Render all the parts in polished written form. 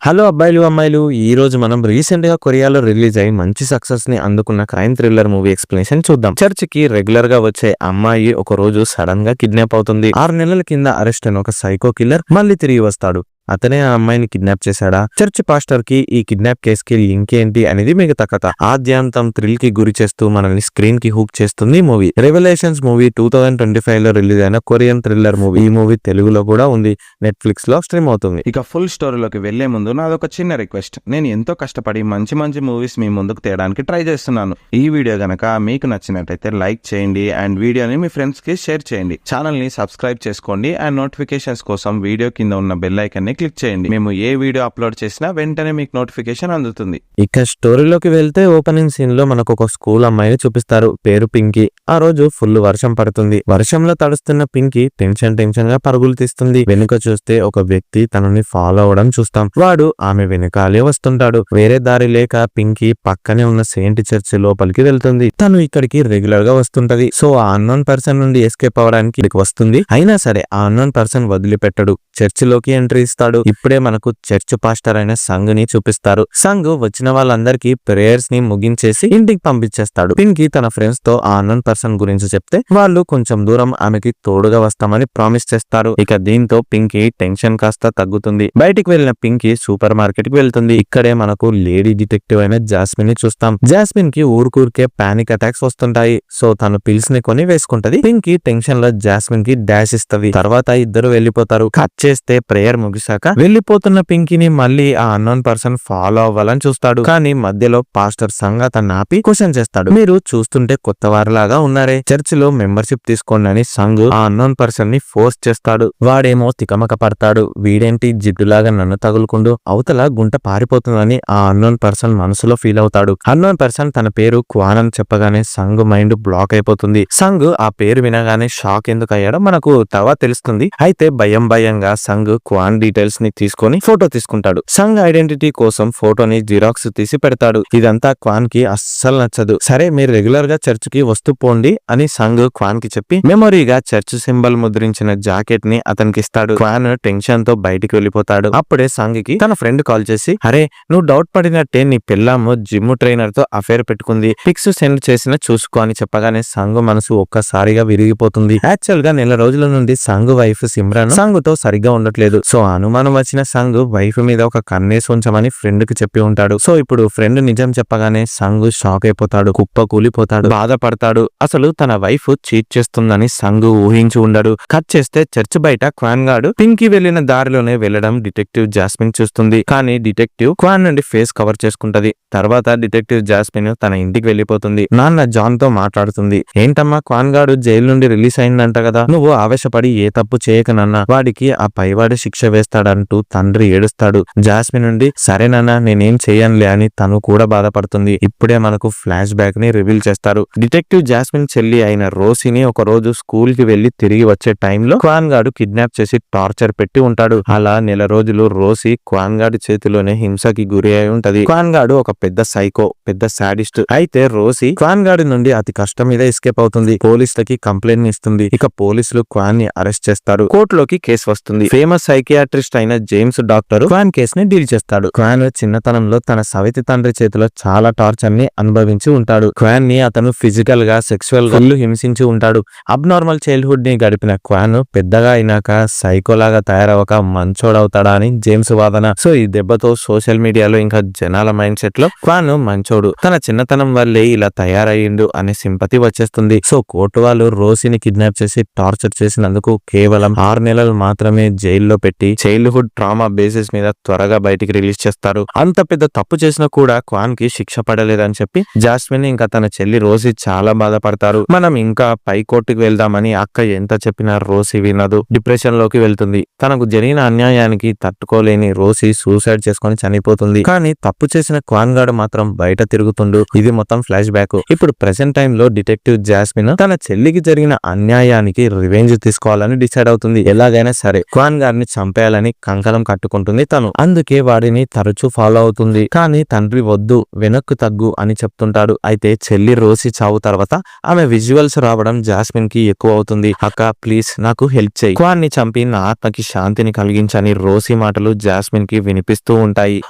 Hello అబ్బాయిలు అమ్మాయిలు, ఈ రోజు మనం రీసెంట్ గా కొరియాలో రిలీజ్ అయ్యి మంచి సక్సెస్ ని అందుకున్న క్రైమ్ థ్రిల్లర్ మూవీ ఎక్స్ప్లెనేషన్ చూద్దాం. చర్చ్ కి రెగ్యులర్ గా వచ్చే అమ్మాయి ఒక రోజు సడన్ గా కిడ్నాప్ అవుతుంది. 6 నెలల కింద అరెస్ట్ అయిన ఒక సైకో కిల్లర్ మళ్ళీ తిరిగి వస్తాడు. అతనే ఆ అమ్మాయిని కిడ్నాప్ చేశాడా? చర్చ్ పాస్టర్ కి ఈ కిడ్నాప్ కేస్ కి లింక్ ఏంటి అనేది మిగతా కథ. ఆద్యాంతం థ్రిల్ కి గురి చేస్తూ మనల్ని స్క్రీన్ కి హుక్ చేస్తుంది మూవీ. రెవల్యూషన్స్ మూవీ 2025 లో రిలీజ్ అయిన కొరియన్ థ్రిల్లర్ మూవీ. ఈ మూవీ తెలుగులో కూడా ఉంది, నెట్ఫ్లిక్స్ లో స్ట్రీమ్ అవుతుంది. ఇక ఫుల్ స్టోరీలోకి వెళ్లే ముందు నాదొక చిన్న రిక్వెస్ట్. నేను ఎంతో కష్టపడి మంచి మంచి మూవీస్ మీ ముందుకు తేయడానికి ట్రై చేస్తున్నాను. ఈ వీడియో గనక మీకు నచ్చినట్టయితే లైక్ చేయండి అండ్ వీడియోని మీ ఫ్రెండ్స్ కి షేర్ చేయండి. ఛానల్ ని సబ్స్క్రైబ్ చేసుకోండి అండ్ నోటిఫికేషన్స్ కోసం వీడియో కింద ఉన్న బెల్ ఐకాన్ ని క్లిక్ చేయండి. మేము ఏ వీడియో అప్లోడ్ చేసినా వెంటనే మీకు నోటిఫికేషన్ అందుతుంది. ఇక స్టోరీలోకి వెళ్తే ఓపెనింగ్ సీన్ లో మనకు ఒక స్కూల్ అమ్మాయిని చూపిస్తారు. పేరు పింకీ. ఆ రోజు ఫుల్ వర్షం పడుతుంది. వర్షంలో తడుస్తున్న పింకీ టెన్షన్ గా పరుగులు తీస్తుంది. వెనుక చూస్తే ఒక వ్యక్తి తనని ఫాలో అవడం చూస్తాం. వాడు ఆమె వెనకాలే వస్తుంటాడు. వేరే దారి లేక పింకీ పక్కనే ఉన్న సెయింట్ చర్చ్ లోపలికి వెళ్తుంది. తను ఇక్కడికి రెగ్యులర్ గా వస్తుంటది. సో ఆ అన్నోన్ పర్సన్ నుండి ఎస్కేప్ అవడానికి ఇక్కడికి వస్తుంది. అయినా సరే ఆ అన్నోన్ పర్సన్ వదిలిపెట్టడు. చర్చ్ లోకి ఎంట్రీ ఇస్తాడు. ఇప్పుడే మనకు చర్చ్ పాస్టర్ అయిన సంగ్ ని చూపిస్తారు. సంగ్ వచ్చిన వాళ్ళందరికీ ప్రేయర్స్ ని ముగించేసి ఇంటికి పంపించేస్తాడు. పింకీ తన ఫ్రెండ్స్ తో ఆ అన్నోన్ పర్సన్ గురించి చెప్తే వాళ్ళు కొంచెం దూరం ఆమెకి తోడుగా వస్తామని ప్రామిస్ చేస్తారు. ఇక దీంతో పింకీ టెన్షన్ కాస్త తగ్గుతుంది. బయటికి వెళ్లిన పింకీ సూపర్ మార్కెట్ కి వెళ్తుంది. ఇక్కడే మనకు లేడీ డిటెక్టివ్ అయిన జాస్మిన్ ని చూస్తాం. జాస్మిన్ కి ఊరికే పానిక్ అటాక్స్ వస్తుంటాయి. సో తను పిల్స్ ని కొని వేసుకుంటది. పింకీ టెన్షన్ లో జాస్మిన్ కి డాష్ ఇస్తది. తర్వాత ఇద్దరు వెళ్లిపోతారు. కట్ చేస్తే ప్రేయర్ ముగిసాక వెళ్లిపోతున్న పింకీని మళ్ళీ ఆ అన్నోన్ పర్సన్ ఫాలో అవ్వాలని చూస్తాడు. కానీ మధ్యలో పాస్టర్ సంగ్ అతన్ని ఆపి క్వశ్చన్ చేస్తాడు. మీరు చూస్తుంటే కొత్త వారిలాగా ఉన్నారే, చర్చ్ లో మెంబర్షిప్ తీసుకోండి అని సంగ్ ఆ అన్నోన్ పర్సన్ ని ఫోర్స్ చేస్తాడు. వాడేమో తికమక పడతాడు. వీడేంటి జిడ్డులాగా నన్ను తగులుకుంటూ అవతల గుంట పారిపోతుందని ఆ అన్నోన్ పర్సన్ మనసులో ఫీల్ అవుతాడు. అన్నోన్ పర్సన్ తన పేరు క్వాన్ అని చెప్పగానే సంగ్ మైండ్ బ్లాక్ అయిపోతుంది. సంగ్ ఆ పేరు వినగానే షాక్ ఎందుకు అయ్యాడో మనకు తర్వాత తెలుస్తుంది. అయితే భయంగా సంగ్ క్వాన్ డీటెయిల్స్ ని తీసుకొని ఫోటో తీసుకుంటాడు. సంగ్ ఐడెంటిటీ కోసం ఫోటోని జిరాక్స్ తీసి పెడతాడు. ఇదంతా క్వాన్ కి అస్సలు నచ్చదు. సరే మీరు రెగ్యులర్ గా చర్చ్ కి వస్తూ పోండి అని సంగ్ క్వాన్ కి చెప్పి మెమొరీగా చర్చ్ సింబల్ ముద్రించిన జాకెట్ ని అతనికి ఇస్తాడు. క్వాన్ టెన్షన్ తో బయటికి వెళ్లిపోతాడు. అప్పుడే సంగ్ కి తన ఫ్రెండ్ కాల్ చేసి, అరే నువ్వు డౌట్ పడినట్టే నీ పిల్లము జిమ్ ట్రైనర్ తో అఫేర్ పెట్టుకుంది, పిక్స్ సెండ్ చేసిన చూసుకో అని చెప్పగానే సంగ్ మనసు ఒక్కసారిగా విరిగిపోతుంది. యాక్చువల్ గా నెల రోజుల నుండి సంగ్ వైఫ్ సిమ్రాన్ సంగ్ తో సరిగ్గా ఉండట్లేదు. సో అనుమానం వచ్చిన సంగ్ వైఫ్ మీద ఒక కన్నేసి ఉంచమని ఫ్రెండ్ కి చెప్పి ఉంటాడు. సో ఇప్పుడు ఫ్రెండ్ నిజం చెప్పగానే సంగ్ షాక్ అయిపోతాడు, కుప్ప కూలిపోతాడు, బాధపడతాడు. అసలు తన వైఫ్ చీట్ చేస్తుందని సంగ్ ఊహించి ఉండడు. కట్ చేస్తే చర్చ్ బయట క్వాన్ గాడు పింకీ వెళ్లిన దారిలోనే వెళ్లడం డిటెక్టివ్ జాస్మిన్ చూస్తుంది. కానీ డిటెక్టివ్ క్వాన్ నుండి ఫేస్ కవర్ చేసుకుంటది. తర్వాత డిటెక్టివ్ జాస్మిన్ తన ఇంటికి వెళ్లిపోతుంది. నాన్న జాన్ తో మాట్లాడుతుంది. ఏంటమ్మా క్వాన్ గాడు జైలు నుండి రిలీజ్ అయిందంట కదా, నువ్వు ఆవేశపడి ఏ తప్పు చేయకనన్నా వాడికి ఆ పైవాడి శిక్ష వేస్తాడంటూ తండ్రి ఏడుస్తాడు. జాస్మిన్ నుండి సరేనన్నా నేనేం చేయనులే అని తను కూడా బాధపడుతుంది. ఇప్పుడే మనకు ఫ్లాష్ బ్యాక్ ని రివీల్ చేస్తారు. డిటెక్టివ్ జాస్మిన్ చెల్లి అయిన రోసీని ఒక రోజు స్కూల్ కి వెళ్లి తిరిగి వచ్చే టైంలో క్వాన్ గాడు కిడ్నాప్ చేసి టార్చర్ పెట్టి ఉంటాడు. అలా నెల రోజులు రోసీ క్వాన్ గాడి చేతిలోనే హింసకి గురి అయి ఉంటది. క్వాన్ గాడు ఒక పెద్ద సైకో, పెద్ద సాడిస్ట్. అయితే రోసీ క్వాన్ గాడి నుండి అతి కష్టం మీద ఎస్కేప్ అవుతుంది. పోలీసులకి కంప్లైంట్ ఇస్తుంది. ఇక పోలీసులు క్వాన్ ని అరెస్ట్ చేస్తారు. కోర్టులోకి కేసు వస్తుంది. ఫేమస్ సైకియాట్రిస్ట్ అయిన జేమ్స్ డాక్టర్ క్వాన్ కేస్ ని డీల్ చేస్తాడు. క్వాన్ చిన్నతనంలో తన సవితి తండ్రి చేతిలో చాలా టార్చర్ ని అనుభవించి ఉంటాడు. క్వాన్ ని అతను ఫిజికల్ గా సెక్సువల్ గా హింసించి ఉంటాడు. అబ్నార్మల్ చైల్డ్హుడ్ ని గడిపిన క్వాన్ పెద్దగా అయినాక సైకోలాగా తయారవక మంచోడవుతాడా అని జేమ్స్ వాదన. సో ఈ దెబ్బతో సోషల్ మీడియాలో ఇంకా జనాల మైండ్ సెట్ లో క్వాన్ మంచోడు, తన చిన్నతనం వల్లే ఇలా తయారయ్యిండు అనే సింపతి వచ్చేస్తుంది. సో కోర్టు వాళ్ళు రోసీని కిడ్నాప్ చేసి టార్చర్ చేసినందుకు కేవలం 6 నెలలు మాత్రమే జైల్లో పెట్టి చైల్డ్హుడ్ ట్రామా బేసిస్ మీద త్వరగా బయటికి రిలీజ్ చేస్తారు. అంత పెద్ద తప్పు చేసినా కూడా క్వాన్ కి శిక్ష పడలేదని చెప్పి జాస్మిన్ ఇంకా తన చెల్లి రోసీ చాలా బాధపడతారు. మనం ఇంకా పై కోర్టుకు వెళ్దామని అక్క ఎంత చెప్పినా రోసీ వినదు. డిప్రెషన్ లోకి వెళ్తుంది. తనకు జరిగిన అన్యాయానికి తట్టుకోలేని రోసీ సూసైడ్ చేసుకుని చనిపోతుంది. కానీ తప్పు చేసిన క్వాన్ గాడు మాత్రం బయట తిరుగుతుండు. ఇది మొత్తం ఫ్లాష్ బ్యాక్. ఇప్పుడు ప్రెసెంట్ టైమ్ లో డిటెక్టివ్ జాస్మిన్ తన చెల్లికి జరిగిన అన్యాయానికి రివెంజ్ తీసుకోవాలని డిసైడ్ అవుతుంది. ఎలాగైనా సరే క్వాన్ గారిని చంపేయాలని చేయాలని కంకణం కట్టుకుంటుంది తను. అందుకే వాడిని తరచూ ఫాలో అవుతుంది. కానీ తండ్రి వద్దు, వెనక్కు తగ్గు అని చెప్తుంటాడు. అయితే చెల్లి రోసి చావు తర్వాత ఆమె విజువల్స్ రావడం జాస్మిన్ కి ఎక్కువ అవుతుంది. అక్క ప్లీజ్ నాకు హెల్ప్ చేయి, క్వాన్ ని చంపి నా ఆత్మకి శాంతిని కలిగించని రోసి మాటలు జాస్మిన్ కి వినిపిస్తూ ఉంటాయి.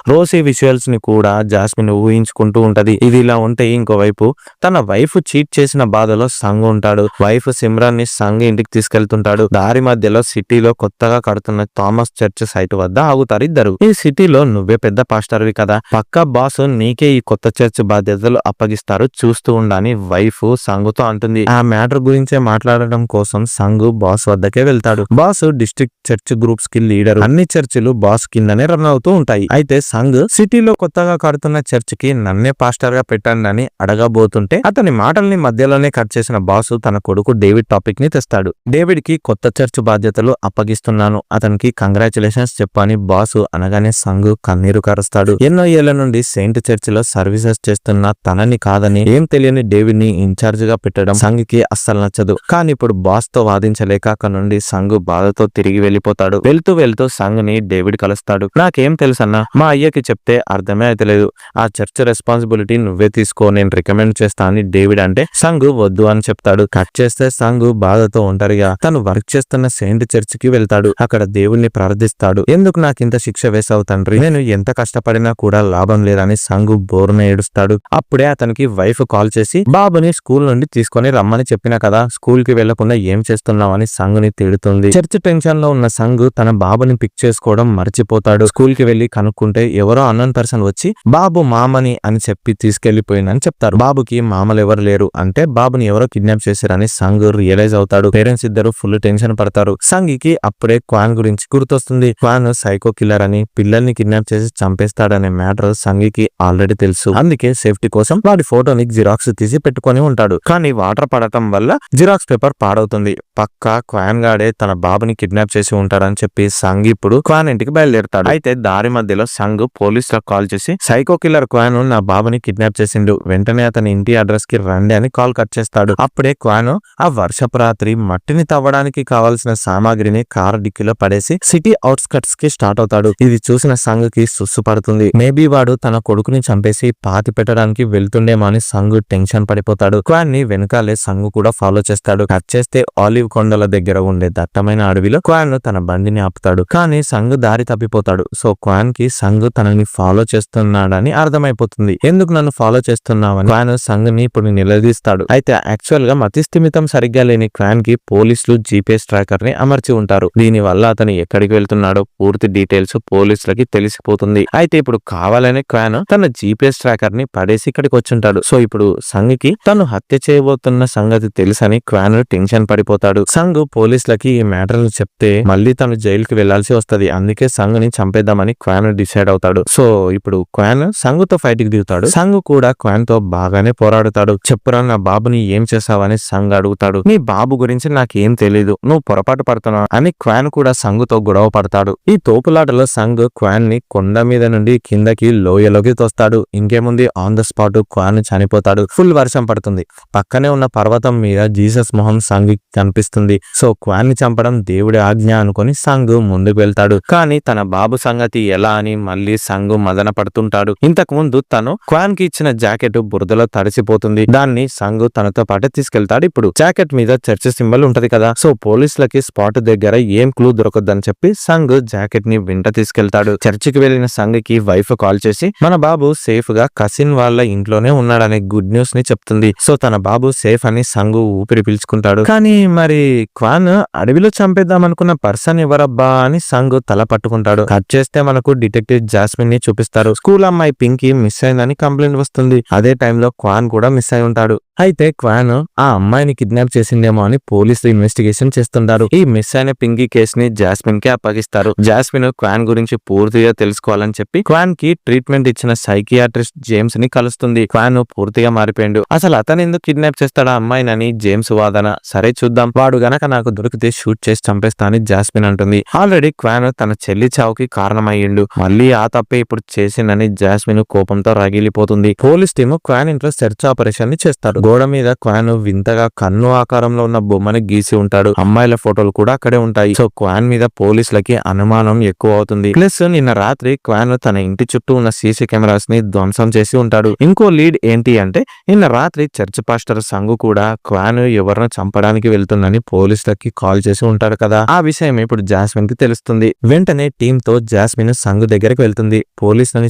రోసి విజువల్స్ ని కూడా జాస్మిన్ ఊహించుకుంటూ ఉంటది. ఇది ఇలా ఉంటే ఇంకోవైపు తన వైఫ్ చీట్ చేసిన బాధలో సంగ్ ఉంటాడు. వైఫ్ సిమ్రాన్ ని సంగ్ ఇంటికి తీసుకెళ్తుంటాడు. దారి మధ్యలో సిటీలో కొత్తగా కడుతున్న థామస్ చర్చ్ సైట్ వద్ద ఆగుతారు ఇద్దరు. ఈ సిటీలో నువ్వే పెద్ద పాస్టర్వి కదా, పక్కా బాస్ నీకే ఈ కొత్త చర్చ్ బాధ్యతలు అప్పగిస్తారు, చూస్తూ ఉండని వైఫ్ సంగుతో అంటుంది. ఆ మ్యాటర్ గురించే మాట్లాడడం కోసం సంగ్ బాస్ వద్దకే వెళ్తాడు. బాస్ డిస్ట్రిక్ట్ చర్చ్ గ్రూప్స్ కి లీడర్. అన్ని చర్చిలు బాస్ కిందనే రన్ అవుతూ ఉంటాయి. అయితే సంగ్ సిటీలో కొత్తగా కడుతున్న చర్చ్ కి నన్నే పాస్టర్ గా పెట్టండి అని అడగబోతుంటే అతని మాటల్ని మధ్యలోనే కట్ చేసిన బాస్ తన కొడుకు డేవిడ్ టాపిక్ ని తెస్తాడు. డేవిడ్ కి కొత్త చర్చ్ బాధ్యతలు అప్పగిస్తున్నాను, అతనికి కంగ్రాచులేషన్స్ చెప్పని బాస్ అనగానే సంగ్ కన్నీరు కారుస్తాడు. ఎన్నో ఏళ్ల నుండి సెయింట్ చర్చ్ లో సర్వీసెస్ చేస్తున్న తనని కాదని ఏం తెలియని డేవిడ్ ని ఇన్ఛార్జ్ గా పెట్టడం సంగ్ కి అస్సలు నచ్చదు. కానీ ఇప్పుడు బాస్ తో వాదించలేక అక్కడ నుండి సంగ్ బాధతో తిరిగి వెళ్లిపోతాడు. వెళ్తూ వెళ్తూ సంగ్ ని డేవిడ్ కలుస్తాడు. నాకేం తెలుసన్నా, మా అయ్యకి చెప్తే అర్థమే అయితలేదు, ఆ చర్చ్ రెస్పాన్సిబిలిటీ నువ్వే తీసుకో, నేను రికమెండ్ చేస్తా అని డేవిడ్ అంటే సంగ్ వద్దు అని చెప్తాడు. కట్ చేస్తే సంగ్ బాధతో ఒంటరిగా తను వర్క్ చేస్తున్న సెయింట్ చర్చ్ కి వెళ్తాడు. అక్కడ దేవుణ్ణి ప్రార్థిస్తాడు. ఎందుకు నాకింత శిక్ష వేసావు తండ్రి, నేను ఎంత కష్టపడినా కూడా లాభం లేదని సంగ్ బోరున ఏడుస్తాడు. అప్పుడే అతనికి వైఫ్ కాల్ చేసి బాబుని స్కూల్ నుండి తీసుకొని రమ్మని చెప్పినా కదా, స్కూల్ కి వెళ్లకుండా ఏం చేస్తున్నావని సంగ్ ని తిడుతుంది. చర్చ్ టెన్షన్ లో ఉన్న సంగ్ తన బాబుని పిక్ చేసుకోవడం మర్చిపోతాడు. స్కూల్ కి వెళ్లి కనుక్కుంటే ఎవరో అన్నోన్ పర్సన్ వచ్చి బాబు మామని అని చెప్పి తీసుకెళ్లిపోయిందని చెప్తారు. బాబుకి మామలు ఎవరు లేరు అంటే బాబుని ఎవరో కిడ్నాప్ చేశారని సంగ్ రియలైజ్ అవుతాడు. పేరెంట్స్ ఇద్దరు ఫుల్ టెన్షన్ పడతారు. సంగ్ కి అప్పుడే క్వాన్ గురించి గుర్తొస్తుంది. క్వాన్ సైకో కిల్లర్ అని, పిల్లల్ని కిడ్నాప్ చేసి చంపేస్తాడనే మ్యాటర్ సంగ్ కి ఆల్రెడీ తెలుసు. అందుకే సేఫ్టీ కోసం వాడి ఫోటోని జిరాక్స్ తీసి పెట్టుకొని ఉంటాడు. కానీ వాటర్ పడటం వల్ల జిరాక్స్ పేపర్ పాడవుతుంది. పక్కా క్వాన్ గాడే తన బాబుని కిడ్నాప్ చేసి ఉంటాడని చెప్పి సంగ్ ఇప్పుడు క్వాన్ ఇంటికి బయలుదేరతాడు. అయితే దారి మధ్యలో సంగ్ పోలీసులకు కాల్ చేసి సైకో కిల్లర్ క్వాన్ నా బాబుని కిడ్నాప్ చేసిండు, వెంటనే అతని ఇంటి అడ్రస్ కి రండి అని కాల్ కట్ చేస్తాడు. అప్పుడే క్వాన్ ఆ వర్షపు రాత్రి మట్టిని తవ్వడానికి కావాల్సిన సామాగ్రిని కారు డిక్కీలో పడేసి సిటీ అవుట్స్కట్స్ కి స్టార్ట్ అవుతాడు. ఇది చూసిన సంగ్ కి సుస్సు పడుతుంది. మేబీ వాడు తన కొడుకుని చంపేసి పాతి పెట్టడానికి వెళ్తుండేమో అని సంగ్ టెన్షన్ పడిపోతాడు. క్వాన్ ని వెనకాలే సంగ్ కూడా ఫాలో చేస్తాడు. కట్ చేస్తే ఆలివ్ కొండల దగ్గర ఉండే దట్టమైన అడవిలో క్వాన్ తన బండిని ఆపుతాడు. కానీ సంగ్ దారి తప్పిపోతాడు. సో క్వాన్ కి సంగ్ తనని ఫాలో చేస్తున్నాడని అర్థమైపోతుంది. ఎందుకు నన్ను ఫాలో చేస్తున్నావని క్వాన్ సంగ్ ని ఇప్పుడు నిలదీస్తాడు. అయితే యాక్చువల్ గా మతిస్థిమితం సరిగ్గా లేని క్వాన్ కి పోలీసులు జీపీఎస్ ట్రాకర్ ని అమర్చి ఉంటారు. దీని వల్ల అతను ఎక్కడికి వెళ్తున్నాడో పూర్తి డీటెయిల్స్ పోలీసులకి తెలిసిపోతుంది. అయితే ఇప్పుడు కావాలనే క్వాన్ తన జీపీఎస్ ట్రాకర్ ని పడేసి ఇక్కడికి వచ్చుంటాడు. సో ఇప్పుడు సంగ్ కి తను హత్య చేయబోతున్న సంగతి తెలుసని క్వాన్ టెన్షన్ పడిపోతాడు. సంగ్ పోలీసులకి ఈ మ్యాటర్ చెప్తే మళ్ళీ తను జైలుకి వెళ్లాల్సి వస్తది. అందుకే సంగ్ ని చంపేద్దామని క్వాన్ డిసైడ్ అవుతాడు. సో ఇప్పుడు క్వాన్ సంగ్ తో ఫైట్ కి దిగుతాడు. సంగ్ కూడా క్వాన్ తో బాగానే పోరాడుతాడు. చెప్పురా నా బాబుని ఏం చేసావని సంగ్ అడుగుతాడు. నీ బాబు గురించి నాకేం తెలీదు, నువ్వు పొరపాటు పడుతున్నావు అని క్వాన్ కూడా సంగ్ తో గొడవ పడతాడు. ఈ తోపులాటలో సంగ్ క్వాన్ ని కొండ మీద నుండి కిందకి లోయలోకి తోస్తాడు. ఇంకేముంది, ఆన్ ద స్పాట్ క్వాన్ చనిపోతాడు. ఫుల్ వర్షం పడుతుంది. పక్కనే ఉన్న పర్వతం మీద జీసస్ మొహం సంగ్ కనిపిస్తుంది. సో క్వాన్ ని చంపడం దేవుడి ఆజ్ఞ అనుకుని సంగ్ ముందుకు వెళ్తాడు. కానీ తన బాబు సంగతి ఎలా అని మళ్ళీ సంగ్ మదన పడుతుంటాడు. ఇంతకు ముందు తను క్వాన్ కి ఇచ్చిన జాకెట్ బురదలో తడిసిపోతుంది. దాన్ని సంగ్ తనతో పాటు తీసుకెళ్తాడు. ఇప్పుడు జాకెట్ మీద చర్చ్ సింబల్ ఉంటది కదా, సో పోలీసులకి స్పాట్ దగ్గర ఏం క్లూ దొరకదని చెప్పి సంగ్ జాకెట్ ని వెంట తీసుకెళ్తాడు. చర్చికి వెళ్లిన సంగ్ కి వైఫ్ కాల్ చేసి మన బాబు సేఫ్ గా కసిన్ వాళ్ళ ఇంట్లోనే ఉన్నాడనే గుడ్ న్యూస్ ని చెప్తుంది. సో తన బాబు సేఫ్ అని సంగ్ ఊపిరి పీల్చుకుంటాడు. కానీ మరి క్వాన్ అడవిలో చంపేద్దాం అనుకున్న పర్సన్ ఎవరబ్బా అని సంగ్ తల పట్టుకుంటాడు. కట్ చేస్తే మనకు డిటెక్టివ్ జాస్మిన్ ని చూపిస్తారు. స్కూల్ అమ్మాయి పింకీ మిస్ అయిందని కంప్లైంట్ వస్తుంది. అదే టైంలో క్వాన్ కూడా మిస్ అయి ఉంటాడు. అయితే క్వాన్ ఆ అమ్మాయిని కిడ్నాప్ చేసిందేమో అని పోలీసులు ఇన్వెస్టిగేషన్ చేస్తుంటారు. ఈ మిస్ అయిన పింకీ కేసుని జాస్మిన్ కి అప్పగిస్తారు. జాస్మిన్ క్వాన్ గురించి పూర్తిగా తెలుసుకోవాలని చెప్పి క్వాన్ కి ట్రీట్మెంట్ ఇచ్చిన సైకియాట్రిస్ట్ జేమ్స్ ని కలుస్తుంది. క్వాన్ పూర్తిగా మారిపోయిండు. అసలు అతను ఎందుకు కిడ్నాప్ చేస్తాడా అమ్మాయినని జేమ్స్ వాదన. సరే చూద్దాం, వాడు గనక నాకు దొరికితే షూట్ చేసి చంపేస్తా అని జాస్మిన్ అంటుంది. ఆల్రెడీ క్వాన్ తన చెల్లి చావుకి కారణమయ్యిండు, మళ్ళీ ఆ తప్పే ఇప్పుడు చేసిందని జాస్మిన్ కోపంతో రగిలిపోతుంది. పోలీస్ టీమ్ క్వాన్ ఇంట్లో సెర్చ్ ఆపరేషన్ ని చేస్తారు. గోడ మీద క్వాన్ వింతగా కన్ను ఆకారంలో ఉన్న బొమ్మని గీసి ఉంటాడు. అమ్మాయిల ఫోటోలు కూడా అక్కడే ఉంటాయి. సో క్వాన్ మీద పోలీసులకి అనుమానం ఎక్కువ అవుతుంది. ప్లస్ నిన్న రాత్రి క్వాన్ తన ఇంటి చుట్టూ ఉన్న సీసీ కెమెరాస్ ని ధ్వంసం చేసి ఉంటాడు. ఇంకో లీడ్ ఏంటి అంటే నిన్న రాత్రి చర్చ్ పాస్టర్ సంగు కూడా క్వాన్ ఎవరిని చంపడానికి వెళ్తుందని పోలీసులకి కాల్ చేసి ఉంటాడు కదా. ఆ విషయం ఇప్పుడు జాస్మిన్ కి తెలుస్తుంది. వెంటనే టీమ్ తో జాస్మిన్ సంగు దగ్గరికి వెళ్తుంది. పోలీసులని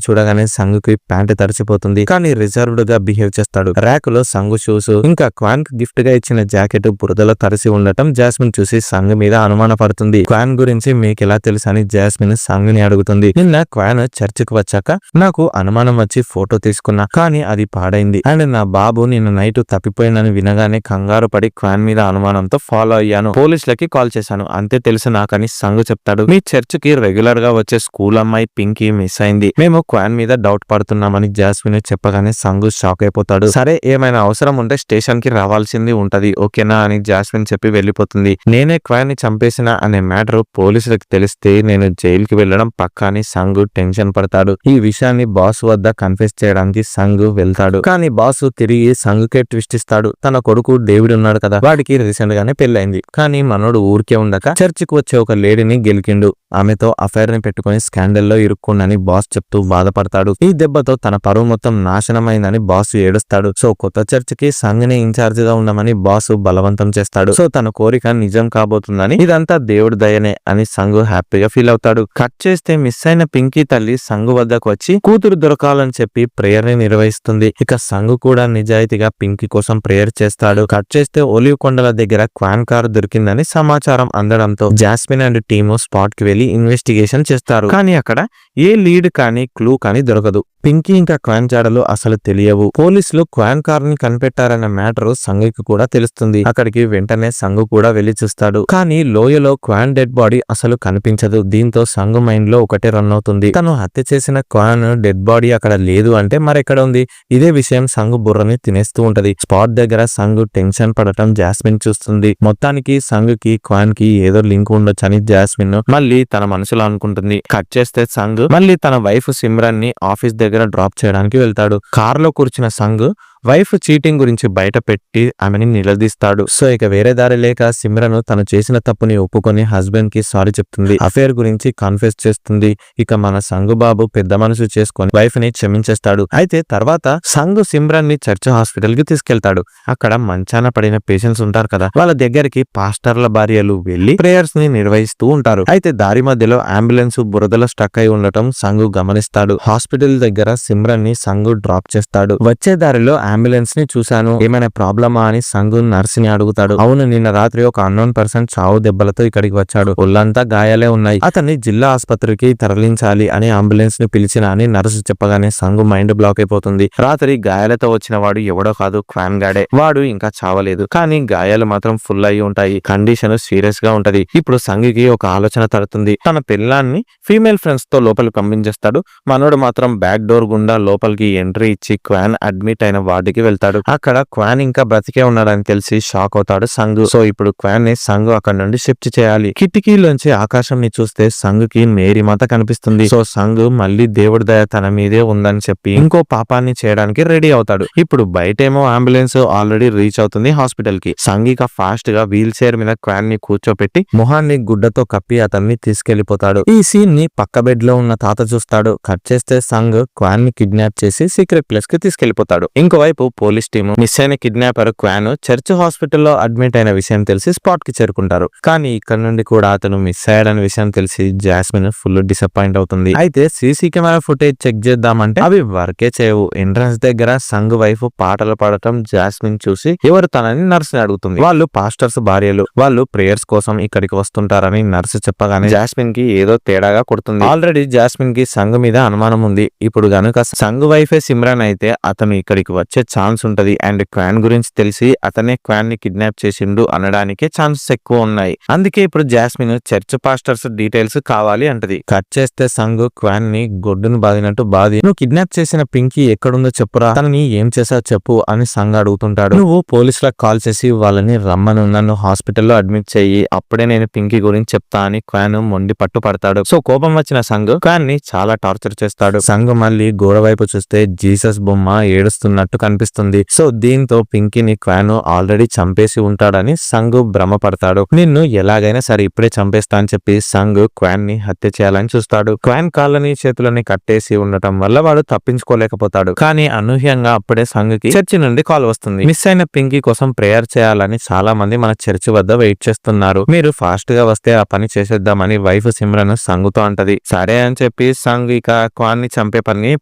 చూడగానే సంగుకి ప్యాంట్ తడిచిపోతుంది, కానీ రిజర్వ్డ్ గా బిహేవ్ చేస్తాడు. ర్యాక్ లో సంగు షూస్ ఇంకా క్వాన్ కి గిఫ్ట్ గా ఇచ్చిన జాకెట్ బురదలో తడిసి ఉండటం జాస్మిన్ చూసి సంగు మీద అనుమానపడుతుంది. క్వాన్ గురించి మీకు ఎలా తెలుసు అని జాస్మిన్ సంగుని అడుగుతుంది. నిన్న క్వాన్ చర్చికి వచ్చాక నాకు అనుమానం వచ్చి ఫోటో తీసుకున్నా, కానీ అది పాడైంది. అండ్ నా బాబు నిన్న నైట్ తప్పిపోయిందని వినగానే కంగారు పడి క్వాన్ మీద అనుమానంతో ఫాలో అయ్యాను. పోలీసులకి కాల్ చేశాను, అంతే తెలుసు నాకని సంగు చెప్తాడు. మీ చర్చ్ కి రెగ్యులర్ గా వచ్చే స్కూల్ అమ్మాయి పింకీ మిస్ అయింది, మేము క్వాన్ మీద డౌట్ పడుతున్నామని జాస్మిన్ చెప్పగానే సంగు షాక్ అయిపోతాడు. సరే ఏమైనా అవసరం ఉంటే స్టేషన్ కి రావాల్సింది ఉంటది, ఓకేనా అని జాస్మిన్ చెప్పి వెళ్లిపోతుంది. నేనే క్వాన్ ని చంపేసిన అనే మ్యాటర్ పోలీసులకు తెలిస్తే నేను జైలుకి వెళ్లడం పక్కా అని సంగు టెన్షన్ పడతాడు. ఈ విషయాన్ని బాస్ వద్ద కన్ఫెస్ చేయడానికి సంగు వెళ్తాడు, కానీ బాస్ తిరిగి సంగుకే ట్విస్ట్ ఇస్తాడు. తన కొడుకు డేవిడ్ ఉన్నాడు కదా, వాడికి రీసెంట్ గానే పెళ్లైంది, కానీ మనోడు ఊరికే ఉండక చర్చికి వచ్చే ఒక లేడీని గెలికిండు, ఆమెతో అఫైర్ ని పెట్టుకుని స్కాండల్ లో ఇరుక్కుండని బాస్ చెప్తూ బాధపడతాడు. ఈ దెబ్బతో తన పరువు మొత్తం నాశనమైందని బాస్ ఏడుస్తాడు. సో కొత్త చర్చికి సంగుని ఇన్ఛార్జ్ గా ఉండమని బాస్ బలవంతం చేస్తాడు. సో తన కోరిక నిజం కాబోతుందని, ఇదంతా దేవుడి దయనే అని సంగు హ్యాపీగా ఫీల్ అవుతాడు. కట్ చేస్తే మిస్ అయిన పింకీ తల్లి సంగు వద్దకు వచ్చి కూతురు దొరకాలని చెప్పి ప్రేయర్ ని నిర్వహిస్తుంది. ఇక సంగు కూడా నిజాయితీగా పింకీ కోసం ప్రేయర్ చేస్తాడు. కట్ చేస్తే ఒలివ్ కొండల దగ్గర క్వాన్ కార్ దొరికిందని సమాచారం అందడంతో జాస్మిన్ అండ్ టీము స్పాట్ కి వెళ్లి ఇన్వెస్టిగేషన్ చేస్తారు. కానీ అక్కడ ఏ లీడ్ కానీ క్లూ కానీ దొరకదు. పింకీ ఇంకా క్వాన్ జాడలు అసలు తెలియవు. పోలీసులు క్వాన్ కార్ ని కనిపెట్టారన్న మ్యాటర్ సంగుకి కూడా తెలుస్తుంది. అక్కడికి వెంటనే సంగు కూడా వెళ్లి చూస్తాడు, కానీ లోయలో క్వాన్ డెడ్ బాడీ అసలు కనిపించదు. దీంతో సంగు మైండ్ లో ఒకటే రన్ అవుతుంది, తను హత్య చేసిన క్వాన్ డెడ్ బాడీ అక్కడ లేదు అంటే మరెక్కడ ఉంది. ఇదే విషయం సంగు బుర్రని తినేస్తూ ఉంటది. స్పాట్ దగ్గర సంగు టెన్షన్ పడటం జాస్మిన్ చూస్తుంది. మొత్తానికి సంగుకి క్వాన్ కి ఏదో లింక్ ఉండొచ్చని జాస్మిన్ మళ్ళీ తన మనసులో అనుకుంటుంది. కట్ చేస్తే సంగు మళ్ళీ తన వైఫ్ సిమ్రన్ ని ఆఫీస్ దగ్గర డ్రాప్ చేయడానికి వెళ్తాడు. కార్ లో కూర్చున్న సంగు వైఫ్ చీటింగ్ గురించి బయట పెట్టి ఆమెని నిలదీస్తాడు. సో ఇక వేరే దారి లేక సిమ్రన్ తను చేసిన తప్పుని ఒప్పుకొని హస్బెండ్ కి సారీ చెప్తుంది. అఫేర్ గురించి కన్ఫెస్ చేస్తుంది. ఇక మన సంగు బాబు పెద్ద మనసు చేసుకొని వైఫ్ ని క్షమించేస్తాడు. అయితే తర్వాత సంగు సిమ్రన్ ని చర్చ్ హాస్పిటల్ కి తీసుకెళ్తాడు. అక్కడ మంచాన పడిన పేషెంట్స్ ఉంటారు కదా, వాళ్ళ దగ్గరికి పాస్టర్ల భార్యలు వెళ్లి ప్రేయర్స్ ని నిర్వహిస్తూ ఉంటారు. అయితే దారి మధ్యలో అంబులెన్స్ బురదలో స్టక్ అయి ఉండటం సంగు గమనిస్తాడు. హాస్పిటల్ దగ్గర సిమ్రన్ ని సంగు డ్రాప్ చేస్తాడు. వచ్చే దారిలో అంబులెన్స్ ని చూశాను, ఏమైనా ప్రాబ్లమా అని సంగు నర్స్ ని అడుగుతాడు. అవును, నిన్న రాత్రి ఒక అన్నోన్ పర్సన్ చావు దెబ్బలతో ఇక్కడికి వచ్చాడు, ఒళ్ళంతా గాయాలే ఉన్నాయి, అతన్ని జిల్లా ఆసుపత్రికి తరలించాలి అని అంబులెన్స్ ని పిలిచిన అని నర్సు చెప్పగానే సంగు మైండ్ బ్లాక్ అయిపోతుంది. రాత్రి గాయాలతో వచ్చిన వాడు ఎవడో కాదు, క్వాన్ గాడే. వాడు ఇంకా చావలేదు, కానీ గాయాలు మాత్రం ఫుల్ అయి ఉంటాయి, కండిషన్ సీరియస్ గా ఉంటది. ఇప్పుడు సంగుకి ఒక ఆలోచన తడుతుంది. తన పిల్లాన్ని ఫీమేల్ ఫ్రెండ్స్ తో లోపలికి పంపించేస్తాడు. మనోడు మాత్రం బ్యాక్ డోర్ గుండా లోపలికి ఎంట్రీ ఇచ్చి క్వాన్ అడ్మిట్ అయిన వార్డుకి వెళ్తాడు. అక్కడ క్వాన్ ఇంకా బ్రతికే ఉన్నాడని తెలిసి షాక్ అవుతాడు సంగు. సో ఇప్పుడు క్వాన్ ని సంగు అక్కడ నుండి షిఫ్ట్ చేయాలి. కిటికీలోంచి ఆకాశం ని చూస్తే సంగుకి మేరీ మాత కనిపిస్తుంది. సో సంగు మళ్ళీ దేవుడి దయ తన మీదే ఉందని చెప్పి ఇంకో పాపాన్ని చేయడానికి రెడీ అవుతాడు. ఇప్పుడు బయటేమో అంబులెన్స్ ఆల్రెడీ రీచ్ అవుతుంది హాస్పిటల్ కి. సంగీక ఫాస్ట్ గా వీల్ చైర్ మీద క్వాన్ ని కూర్చోపెట్టి మొహాన్ని గుడ్డతో కప్పి అతన్ని తీసుకెళ్లిపోతాడు. ఈ సీన్ ని పక్క బెడ్ లో ఉన్న తాత చూస్తాడు. కట్ చేస్తే సంగ్ క్వాన్ ని కిడ్నాప్ చేసి సీక్రెట్ ప్లేస్ కి తీసుకెళ్లిపోతాడు. ఇంకోవైపు పోలీస్ టీము మిస్ అయిన కిడ్నాపర్ క్వాన్ చర్చ్ హాస్పిటల్లో అడ్మిట్ అయిన విషయం తెలిసి స్పాట్ కి చేరుకుంటారు. కానీ ఇక్కడ నుండి కూడా అతను మిస్ అయ్యాడన్న విషయం తెలిసి జాస్మిన్ ఫుల్ డిసప్పాయింట్ అవుతుంది. అయితే సీసీ కెమెరా ఫుటేజ్ చెక్ చేద్దామంటే అవి వర్కే చేయవు. ఎంట్రన్స్ దగ్గర సంగ్ వైఫ్ పాటలు పాడటం జాస్మిన్ చూసి ఎవరు తనని నర్స్ ని అడుగుతుంది. వాళ్ళు పాస్టర్స్ భార్యలు, వాళ్ళు ప్రేయర్స్ కోసం ఇక్కడికి వస్తుంటారని నర్సు చెప్పగానే జాస్మిన్ కి ఏదో తేడాగా కొడుతుంది. ఆల్రెడీ జాస్మిన్ కి సంగ్ మీద అనుమానం ఉంది. ఇప్పుడు గనుక సంగ్ వైఫే సిమ్రన్ అయితే అతను ఇక్కడికి వచ్చి వచ్చే ఛాన్స్ ఉంటది అండ్ క్వాన్ గురించి తెలిసి అతనే క్వాన్ ని కిడ్నాప్ చేసిండు అనడానికే ఛాన్సెస్ ఎక్కువ ఉన్నాయి. అందుకే ఇప్పుడు జాస్మిన్ చర్చ్ పాస్టర్స్ డీటెయిల్స్ కావాలి అంటది. కట్ చేస్తే సంగ్ క్వాన్ ని గొడ్డును బాదినట్టు బాది, నువ్వు కిడ్నాప్ చేసిన పింకీ ఎక్కడుందో చెప్పురా, తనని ఏం చేసావు చెప్పు అని సంగ్ అడుగుతుంటాడు. నువ్వు పోలీసులకు కాల్ చేసి వాళ్ళని రమ్మను, నన్ను హాస్పిటల్లో అడ్మిట్ చెయ్యి, అప్పుడే నేను పింకీ గురించి చెప్తా అని క్వాన్ మొండి పట్టు పడతాడు. సో కోపం వచ్చిన సంగ్ క్వాన్ ని చాలా టార్చర్ చేస్తాడు. సంగ్ మళ్ళీ గోడ వైపు చూస్తే జీసస్ బొమ్మ ఏడుస్తున్నట్టు కనిపిస్తుంది. సో దీంతో పింకీని క్వాన్ ఆల్రెడీ చంపేసి ఉంటాడని సంగ్ భ్రమపడతాడు. నిన్ను ఎలాగైనా సరే ఇప్పుడే చంపేస్తా అని చెప్పి సంగ్ క్వాన్ ని హత్య చేయాలని చూస్తాడు. క్వాన్ కాళ్ళని చేతులని కట్టేసి ఉండటం వల్ల వాడు తప్పించుకోలేకపోతాడు. కానీ అనూహ్యంగా అప్పుడే సంగ్ కి చర్చి నుండి కాల్ వస్తుంది. మిస్ అయిన పింకీ కోసం ప్రేయర్ చేయాలని చాలా మంది మన చర్చి వద్ద వెయిట్ చేస్తున్నారు, మీరు ఫాస్ట్ గా వస్తే ఆ పని చేసేద్దామని వైఫ్ సిమ్రన్ సంగుతో అంటది. సరే అని చెప్పి సంగ్ ఇక క్వాన్ ని చంపే పని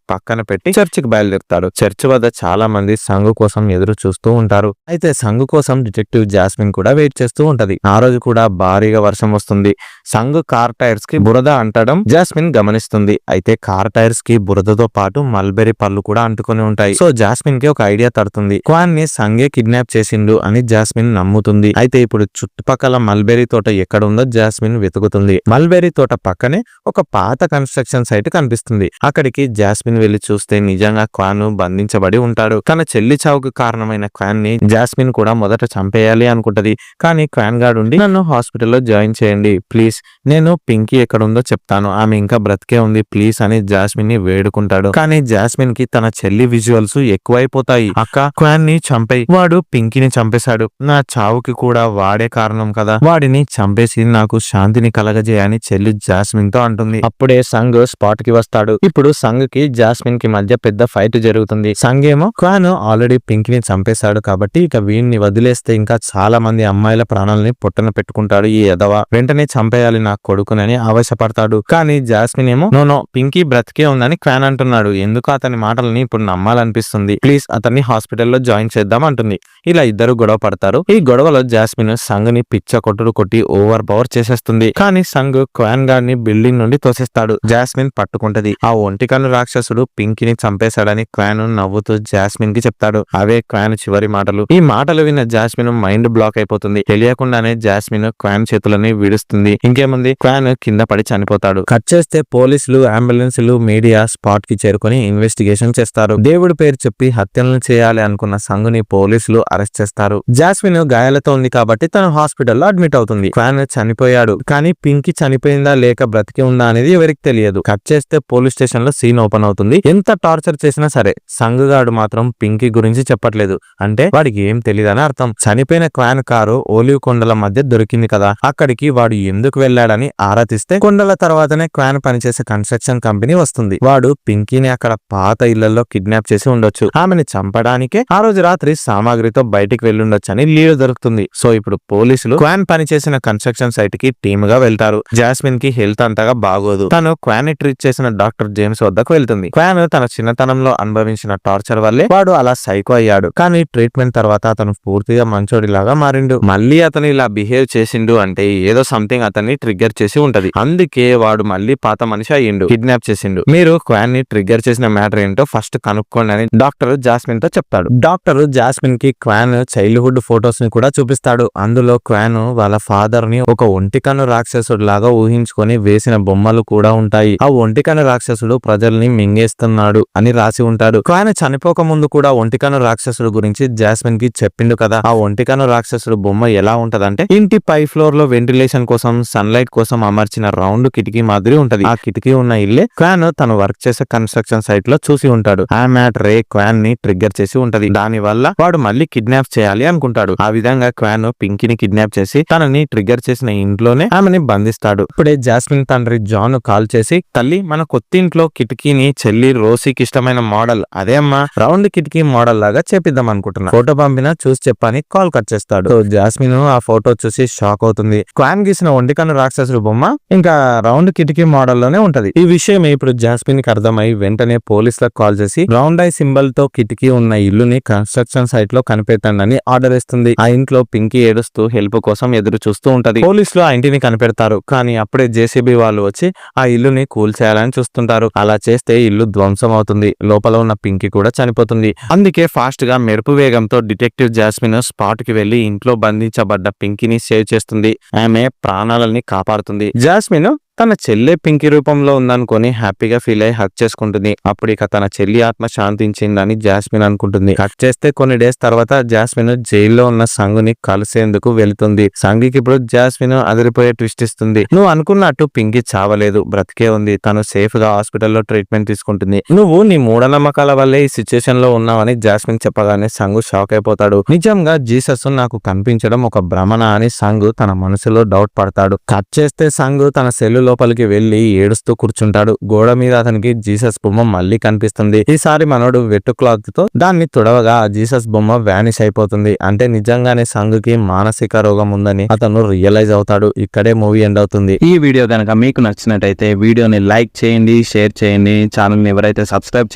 పక్కన పెట్టి చర్చికి బయలుదేరుతాడు. చర్చి వద్ద చాలా మంది సంగ్ కోసం ఎదురు చూస్తూ ఉంటారు. అయితే సంగ్ కోసం డిటెక్టివ్ జాస్మిన్ కూడా వెయిట్ చేస్తూ ఉంటది. ఆ రోజు కూడా భారీగా వర్షం వస్తుంది. సంగ్ కార్ టైర్స్ కి బురద అంటడం జాస్మిన్ గమనిస్తుంది. అయితే కార్ టైర్స్ కి బురదతో పాటు మల్బెరీ పళ్ళు కూడా అంటుకొని ఉంటాయి. సో జాస్మిన్ కి ఒక ఐడియా తడుతుంది. క్వాన్ ని సంగే కిడ్నాప్ చేసిండు అని జాస్మిన్ నమ్ముతుంది. అయితే ఇప్పుడు చుట్టుపక్కల మల్బెరీ తోట ఎక్కడ ఉందో జాస్మిన్ వెతుకుతుంది. మల్బెరీ తోట పక్కనే ఒక పాత కన్స్ట్రక్షన్ సైట్ కనిపిస్తుంది. అక్కడికి జాస్మిన్ వెళ్లి చూస్తే నిజంగా క్వాన్ బంధించబడి ఉంటాడు. తన చెల్లి చావుకు కారణమైన క్వాన్ ని జాస్మిన్ కూడా మొదట చంపేయాలి అనుకుంటది. కానీ క్వాన్ గార్డ్ ఉండి నన్ను హాస్పిటల్లో జాయిన్ చేయండి ప్లీజ్, నేను పింకీ ఎక్కడుందో చెప్తాను, ఆమె ఇంకా బ్రతికే ఉంది ప్లీజ్ అని జాస్మిన్ ని వేడుకుంటాడు. కానీ జాస్మిన్ కి తన చెల్లి విజువల్స్ ఎక్కువైపోతాయి. అక్క క్వాన్ ని చంపేయి, వాడు పింకీని చంపేశాడు, నా చావుకి కూడా వాడే కారణం కదా, వాడిని చంపేసి నాకు శాంతిని కలగజేయని చెల్లి జాస్మిన్ తో అంటుంది. అప్పుడే సంగ్ స్పాట్ కి వస్తాడు. ఇప్పుడు సంగ్ కి జాస్మిన్ కి మధ్య పెద్ద ఫైట్ జరుగుతుంది. సంగ్ ఏమో క్వాన్ ఆల్రెడీ పింకీని చంపేశాడు కాబట్టి ఇక వీడిని వదిలేస్తే ఇంకా చాలా మంది అమ్మాయిల ప్రాణాలని పొట్టన పెట్టుకుంటాడు ఈ ఎదవ, వెంటనే చంపేయాలి నా కొడుకునని ఆవేశపడతాడు. కానీ జాస్మిన్ ఏమో నో పింకీ బ్రతికే ఉందని క్వాన్ అంటున్నాడు, ఎందుకు అతని మాటలని ఇప్పుడు నమ్మాలనిపిస్తుంది, ప్లీజ్ అతన్ని హాస్పిటల్లో జాయిన్ చేద్దాం అంటుంది. ఇలా ఇద్దరు గొడవ పడతారు. ఈ గొడవలో జాస్మిన్ సంగ్ ని పిచ్చ కొట్టుడు కొట్టి ఓవర్ పవర్ చేసేస్తుంది. కానీ సంగ్ క్వాన్ గార్డ్ ని బిల్డింగ్ నుండి తోసేస్తాడు. జాస్మిన్ పట్టుకుంటది. ఆ ఒంటికన్ను రాక్షసుడు పింకీని చంపేశాడని క్వాన్ నవ్వుతూ జాస్మిన్ కి చెప్తాడు. అవే క్వాన్ చివరి మాటలు. ఈ మాటలు విన్న జాస్మిన్ మైండ్ బ్లాక్ అయిపోతుంది. తెలియకుండానే జాస్మిన్ క్వాన్ చేతులని విడుస్తుంది. ఇంకేముంది, క్వాన్ కింద పడి చనిపోతాడు. కట్ చేస్తే పోలీసులు, అంబులెన్సులు, మీడియా స్పాట్ కి చేరుకుని ఇన్వెస్టిగేషన్ చేస్తారు. దేవుడి పేరు చెప్పి హత్యలను చేయాలి అనుకున్న సంగ్ ని పోలీసులు అరెస్ట్ చేస్తారు. జాస్మిన్ గాయాలతో ఉంది కాబట్టి తను హాస్పిటల్లో అడ్మిట్ అవుతుంది. క్వాన్ చనిపోయాడు, కానీ పింకీ చనిపోయిందా లేక బ్రతికి ఉందా అనేది ఎవరికి తెలియదు. కట్ చేస్తే పోలీస్ స్టేషన్ లో సీన్ ఓపెన్ అవుతుంది. ఎంత టార్చర్ చేసినా సరే సంగ్ గాడు మాత్రం పింకీ గురించి చెప్పట్లేదు. అంటే వాడికి ఏం తెలియదని అర్థం. చనిపోయిన క్వాన్ కారు ఓలివ్ కొండల మధ్య దొరికింది కదా, అక్కడికి వాడు ఎందుకు వెళ్ళాడని ఆరా తీస్తే కొండల తర్వాతనే క్వాన్ పనిచేసే కన్స్ట్రక్షన్ కంపెనీ వస్తుంది. వాడు పింకీని అక్కడ పాత ఇళ్లలో కిడ్నాప్ చేసి ఉండొచ్చు, ఆమెని చంపడానికే ఆ రోజు రాత్రి సామాగ్రితో బయటికి వెళ్ళుండొచ్చు అని లీడ్ దొరుకుతుంది. సో ఇప్పుడు పోలీసులు క్వాన్ పనిచేసిన కన్స్ట్రక్షన్ సైట్ కి టీమ్ గా వెళ్తారు. జాస్మిన్ కి హెల్త్ అంతగా బాగోదు. తను క్వాన్ ని ట్రీట్ చేసిన డాక్టర్ జేమ్స్ వద్దకు వెళ్తుంది. క్వాన్ తన చిన్నతనంలో అనుభవించిన టార్చర్ వల్లే వాడు అలా సైకో అయ్యాడు. కానీ ట్రీట్మెంట్ తర్వాత అతను పూర్తిగా మంచోడిలాగా మారిండు. మళ్ళీ అతను ఇలా బిహేవ్ చేసిండు అంటే ఏదో సంథింగ్ అతన్ని ట్రిగ్గర్ చేసి ఉంటది. అందుకే వాడు మళ్ళీ పాత మనిషి అయ్యిండు, కిడ్నాప్ చేసిండు. మీరు క్వాన్ ని ట్రిగ్గర్ చేసిన మ్యాటర్ ఏంటో ఫస్ట్ కనుక్కోండి అని డాక్టర్ జాస్మిన్ తో చెప్తాడు. డాక్టర్ జాస్మిన్ కి క్వాన్ చైల్డ్హుడ్ ఫొటోస్ ని కూడా చూపిస్తాడు. అందులో క్వాన్ వాళ్ళ ఫాదర్ ని ఒక ఒంటికన్ను రాక్షసుడు లాగా ఊహించుకొని వేసిన బొమ్మలు కూడా ఉంటాయి. ఆ ఒంటికన్ను రాక్షసుడు ప్రజల్ని మింగేస్తున్నాడు అని రాసి ఉంటాడు. క్వాన్ చనిపోక ముందు కూడా ఒంటికన్ను రాక్షసుడు గురించి జాస్మిన్ కి చెప్పిండు కదా. ఆ ఒంటికన్ను రాక్షసుడు బొమ్మ ఎలా ఉంటదంటే ఇంటి పై ఫ్లోర్ లో వెంటిలేషన్ కోసం, సన్లైట్ కోసం అమర్చిన రౌండ్ కిటికీ మాదిరి ఉంటది. ఆ కిటికీ ఉన్న ఇల్లే క్వాన్ తను వర్క్ చేసే కన్స్ట్రక్షన్ సైట్ లో చూసి ఉంటాడు. ఆ మ్యాటరే క్వాన్ ని ట్రిగ్గర్ చేసి ఉంటది. దాని వల్ల వాడు మళ్ళీ కిడ్నాప్ చేయాలి అనుకుంటాడు. ఆ విధంగా క్వాన్ పింకీని కిడ్నాప్ చేసి తనని ట్రిగ్గర్ చేసిన ఇంట్లోనే ఆమెని బంధిస్తాడు. ఇప్పుడే జాస్మిన్ తండ్రి జాన్ కాల్ చేసి, తల్లి మన కొత్త ఇంట్లో కిటికీని చెల్లి రోసీకి ఇష్టమైన మోడల్ అదే అమ్మా రౌండ్ కిటికీ మోడల్ లాగా చేపిద్దాం అనుకుంటున్నా, ఫోటో పంపినా చూసి చెప్పని కాల్ కట్ చేస్తాడు. సో జాస్మిన్ ఆ ఫోటో చూసి షాక్ అవుతుంది. క్వాన్ గీసిన ఒంటికన్ను రాక్షసుడు బొమ్మ ఇంకా రౌండ్ కిటికీ మోడల్ లోనే ఉంటది. ఈ విషయం ఇప్పుడు జాస్మిన్ కి అర్థమై వెంటనే పోలీసులకు కాల్ చేసి రౌండ్ ఐ సింబల్ తో కిటికీ ఉన్న ఇల్లుని కన్స్ట్రక్షన్ సైట్ లో కనిపెట్టండి ఆర్డర్ ఇస్తుంది. ఆ ఇంట్లో పింకీ ఏడుస్తూ హెల్ప్ కోసం ఎదురు చూస్తూ ఉంటది. పోలీసులు ఆ ఇంటిని కనిపెడతారు. కానీ అప్పుడే జేసీబీ వాళ్ళు వచ్చి ఆ ఇల్లుని కూల్ చేయాలని చూస్తుంటారు. అలా చేస్తే ఇల్లు ధ్వంసం అవుతుంది. లోపల ఉన్న పింకీ కూడా చనిపోతుంది. వస్తుంది. అందుకే ఫాస్ట్ గా మెరుపు వేగంతో డిటెక్టివ్ జాస్మిన్ స్పాట్ కి వెళ్లి ఇంట్లో బంధించబడ్డ పింకీని సేవ్ చేస్తుంది. ఆమె ప్రాణాలని కాపాడుతుంది. జాస్మిన్ తన చెల్లె పింకీ రూపంలో ఉందనుకొని హ్యాపీగా ఫీల్ అయ్యి హక్ చేసుకుంటుంది. అప్పుడు ఇక తన చెల్లి ఆత్మ శాంతించిందని జాస్మిన్ అనుకుంటుంది. కట్ చేస్తే కొన్ని డేస్ తర్వాత జాస్మిన్ జైల్లో ఉన్న సంగుని కలిసేందుకు వెళుతుంది. సంగికి ఇప్పుడు జాస్మిన్ అదిరిపోయే ట్విస్ట్ ఇస్తుంది. నువ్వు అనుకున్నట్టు పింకీ చావలేదు, బ్రతికే ఉంది. తను సేఫ్ గా హాస్పిటల్లో ట్రీట్మెంట్ తీసుకుంటుంది. నువ్వు నీ మూఢనమ్మకాల వల్లే ఈ సిచ్యుయేషన్ లో ఉన్నావని జాస్మిన్ చెప్పగానే సంగు షాక్ అయిపోతాడు. నిజంగా జీసస్ నాకు కనిపించడం ఒక భ్రమణ అని సంగు తన మనసులో డౌట్ పడతాడు. కట్ చేస్తే సంగు తన సెల్ లోపలికి వెళ్లి ఏడుస్తూ కూర్చుంటాడు. గోడ మీద అతనికి జీసస్ బొమ్మ మళ్ళీ కనిపిస్తుంది. ఈసారి మనోడు వెట్టు క్లాత్ తో దాన్ని తుడవగా ఆ జీసస్ బొమ్మ వ్యానిష్ అయిపోతుంది. అంటే నిజంగానే సంగుకి మానసిక రోగం ఉందని అతను రియలైజ్ అవుతాడు. ఇక్కడే మూవీ ఎండ్ అవుతుంది. ఈ వీడియో కనుక మీకు నచ్చినట్టయితే వీడియోని లైక్ చేయండి, షేర్ చేయండి. ఛానల్ని ఎవరైతే సబ్స్క్రైబ్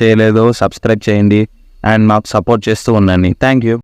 చేయలేదో సబ్స్క్రైబ్ చేయండి అండ్ మాకు సపోర్ట్ చేస్తూ ఉండండి. Thank you.